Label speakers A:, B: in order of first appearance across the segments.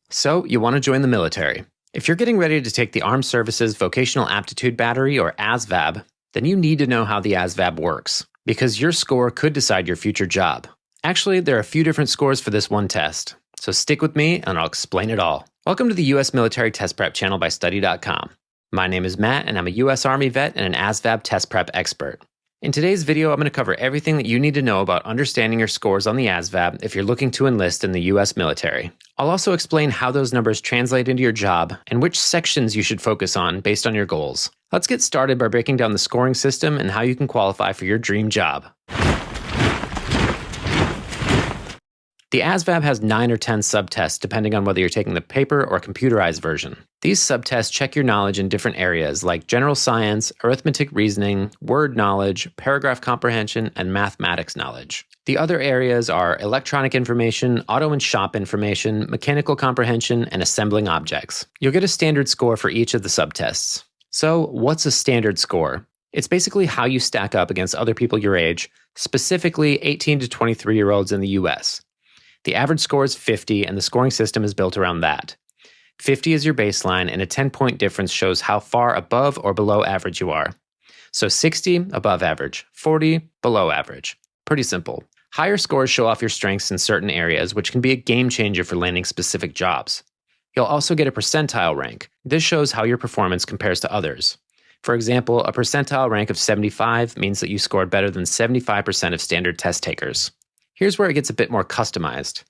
A: So, you want to join the military. If you're getting ready to take the Armed Services Vocational Aptitude Battery, or ASVAB, then you need to know how the ASVAB works, because your score could decide your future job. Actually, there are a few different scores for this one test, so stick with me and I'll explain it all. Welcome to the U.S. Military Test Prep channel by Study.com. My name is Matt, and I'm a U.S. Army vet and an ASVAB test prep expert. In today's video, I'm going to cover everything that you need to know about understanding your scores on the ASVAB if you're looking to enlist in the U.S. military. I'll also explain how those numbers translate into your job and which sections you should focus on based on your goals. Let's get started by breaking down the scoring system and how you can qualify for your dream job. The ASVAB has 9 or 10 subtests depending on whether you're taking the paper or computerized version. These subtests check your knowledge in different areas like general science, arithmetic reasoning, word knowledge, paragraph comprehension, and mathematics knowledge. The other areas are electronic information, auto and shop information, mechanical comprehension, and assembling objects. You'll get a standard score for each of the subtests. So, what's a standard score? It's basically how you stack up against other people your age, specifically 18 to 23-year-olds in the US. The average score is 50, and the scoring system is built around that. 50 is your baseline, and a 10-point difference shows how far above or below average you are. So 60, above average. 40, below average. Pretty simple. Higher scores show off your strengths in certain areas, which can be a game changer for landing specific jobs. You'll also get a percentile rank. This shows how your performance compares to others. For example, a percentile rank of 75 means that you scored better than 75% of standard test takers. Here's where it gets a bit more customized.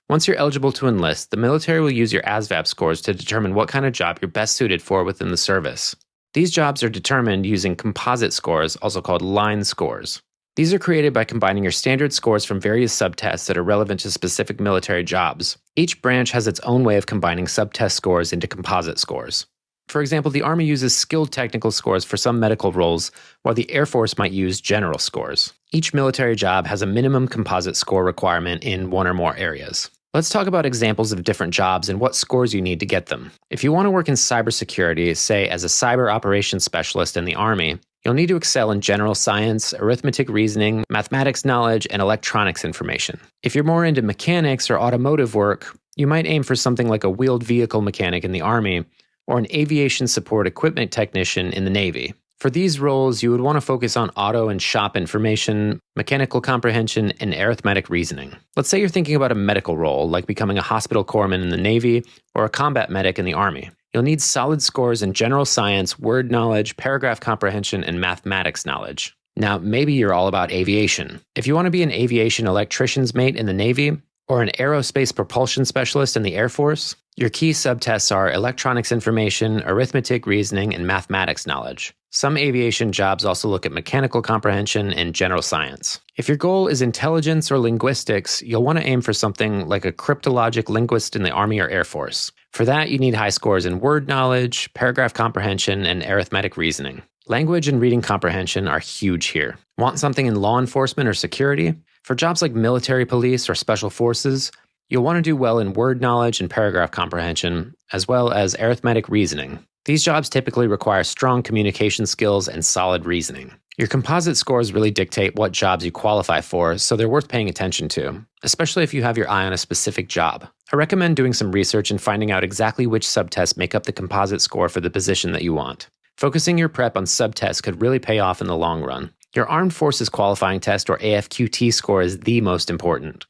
A: Once you're eligible to enlist, the military will use your ASVAB scores to determine what kind of job you're best suited for within the service. These jobs are determined using composite scores, also called line scores. These are created by combining your standard scores from various subtests that are relevant to specific military jobs. Each branch has its own way of combining subtest scores into composite scores. For example, the Army uses skilled technical scores for some medical roles, while the Air Force might use general scores. Each military job has a minimum composite score requirement in one or more areas. Let's talk about examples of different jobs and what scores you need to get them. If you want to work in cybersecurity, say as a cyber operations specialist in the Army, you'll need to excel in general science, arithmetic reasoning, mathematics knowledge, and electronics information. If you're more into mechanics or automotive work, you might aim for something like a wheeled vehicle mechanic in the Army, or an aviation support equipment technician in the Navy. For these roles, you would want to focus on auto and shop information, mechanical comprehension, and arithmetic reasoning. Let's say you're thinking about a medical role, like becoming a hospital corpsman in the Navy or a combat medic in the Army. You'll need solid scores in general science, word knowledge, paragraph comprehension, and mathematics knowledge. Now, maybe you're all about aviation. If you want to be an aviation electrician's mate in the Navy, or an aerospace propulsion specialist in the Air Force, your key subtests are electronics information, arithmetic reasoning, and mathematics knowledge. Some aviation jobs also look at mechanical comprehension and general science. If your goal is intelligence or linguistics, you'll want to aim for something like a cryptologic linguist in the Army or Air Force. For that, you need high scores in word knowledge, paragraph comprehension, and arithmetic reasoning. Language and reading comprehension are huge here. Want something in law enforcement or security? For jobs like military police or special forces, you'll want to do well in word knowledge and paragraph comprehension, as well as arithmetic reasoning. These jobs typically require strong communication skills and solid reasoning. Your composite scores really dictate what jobs you qualify for, so they're worth paying attention to, especially if you have your eye on a specific job. I recommend doing some research and finding out exactly which subtests make up the composite score for the position that you want. Focusing your prep on subtests could really pay off in the long run. Your Armed Forces Qualifying Test, or AFQT, score is the most important.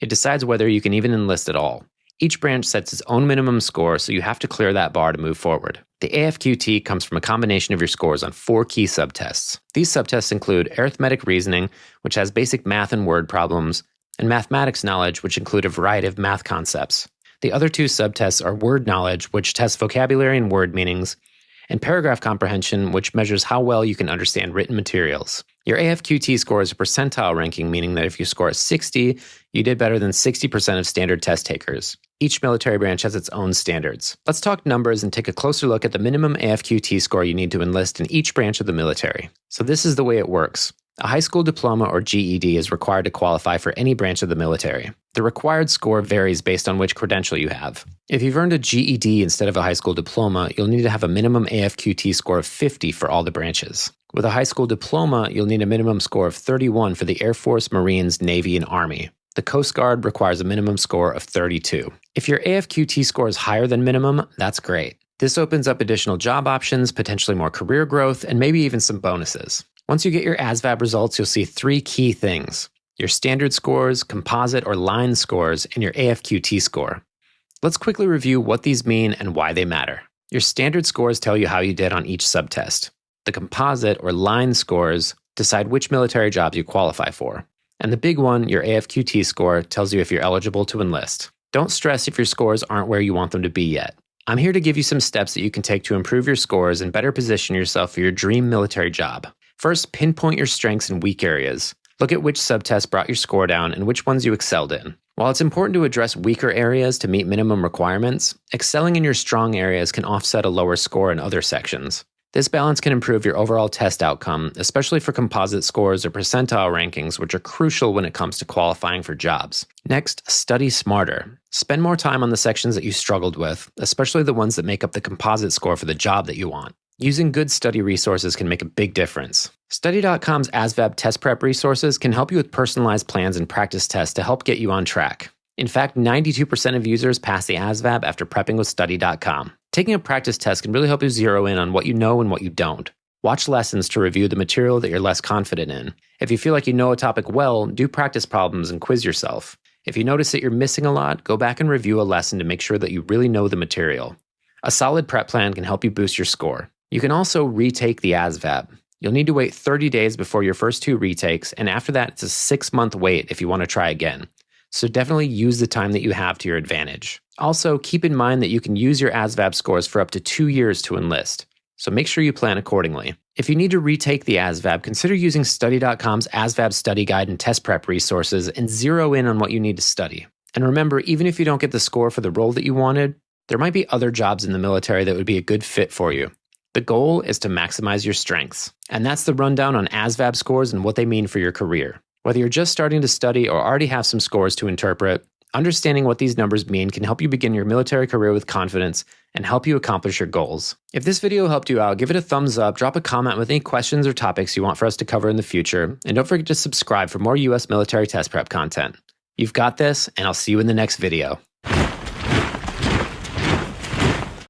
A: It decides whether you can even enlist at all. Each branch sets its own minimum score, so you have to clear that bar to move forward. The AFQT comes from a combination of your scores on 4 key subtests. These subtests include arithmetic reasoning, which has basic math and word problems, and mathematics knowledge, which include a variety of math concepts. The other 2 subtests are word knowledge, which tests vocabulary and word meanings, and paragraph comprehension, which measures how well you can understand written materials. Your AFQT score is a percentile ranking, meaning that if you score a 60, you did better than 60% of standard test takers. Each military branch has its own standards. Let's talk numbers and take a closer look at the minimum AFQT score you need to enlist in each branch of the military. So this is the way it works. A high school diploma or GED is required to qualify for any branch of the military. The required score varies based on which credential you have. If you've earned a GED instead of a high school diploma, you'll need to have a minimum AFQT score of 50 for all the branches. With a high school diploma, you'll need a minimum score of 31 for the Air Force, Marines, Navy, and Army. The Coast Guard requires a minimum score of 32. If your AFQT score is higher than minimum, that's great. This opens up additional job options, potentially more career growth, and maybe even some bonuses. Once you get your ASVAB results, you'll see 3 key things: your standard scores, composite or line scores, and your AFQT score. Let's quickly review what these mean and why they matter. Your standard scores tell you how you did on each subtest. The composite or line scores decide which military jobs you qualify for. And the big one, your AFQT score, tells you if you're eligible to enlist. Don't stress if your scores aren't where you want them to be yet. I'm here to give you some steps that you can take to improve your scores and better position yourself for your dream military job. First, pinpoint your strengths and weak areas. Look at which subtests brought your score down and which ones you excelled in. While it's important to address weaker areas to meet minimum requirements, excelling in your strong areas can offset a lower score in other sections. This balance can improve your overall test outcome, especially for composite scores or percentile rankings, which are crucial when it comes to qualifying for jobs. Next, study smarter. Spend more time on the sections that you struggled with, especially the ones that make up the composite score for the job that you want. Using good study resources can make a big difference. Study.com's ASVAB test prep resources can help you with personalized plans and practice tests to help get you on track. In fact, 92% of users pass the ASVAB after prepping with Study.com. Taking a practice test can really help you zero in on what you know and what you don't. Watch lessons to review the material that you're less confident in. If you feel like you know a topic well, do practice problems and quiz yourself. If you notice that you're missing a lot, go back and review a lesson to make sure that you really know the material. A solid prep plan can help you boost your score. You can also retake the ASVAB. You'll need to wait 30 days before your first 2 retakes, and after that, it's a 6-month wait if you want to try again. So definitely use the time that you have to your advantage. Also, keep in mind that you can use your ASVAB scores for up to 2 years to enlist, so make sure you plan accordingly. If you need to retake the ASVAB, consider using Study.com's ASVAB study guide and test prep resources and zero in on what you need to study. And remember, even if you don't get the score for the role that you wanted, there might be other jobs in the military that would be a good fit for you. The goal is to maximize your strengths. And that's the rundown on ASVAB scores and what they mean for your career. Whether you're just starting to study or already have some scores to interpret, understanding what these numbers mean can help you begin your military career with confidence and help you accomplish your goals. If this video helped you out, give it a thumbs up, drop a comment with any questions or topics you want for us to cover in the future, and don't forget to subscribe for more US military test prep content. You've got this, and I'll see you in the next video.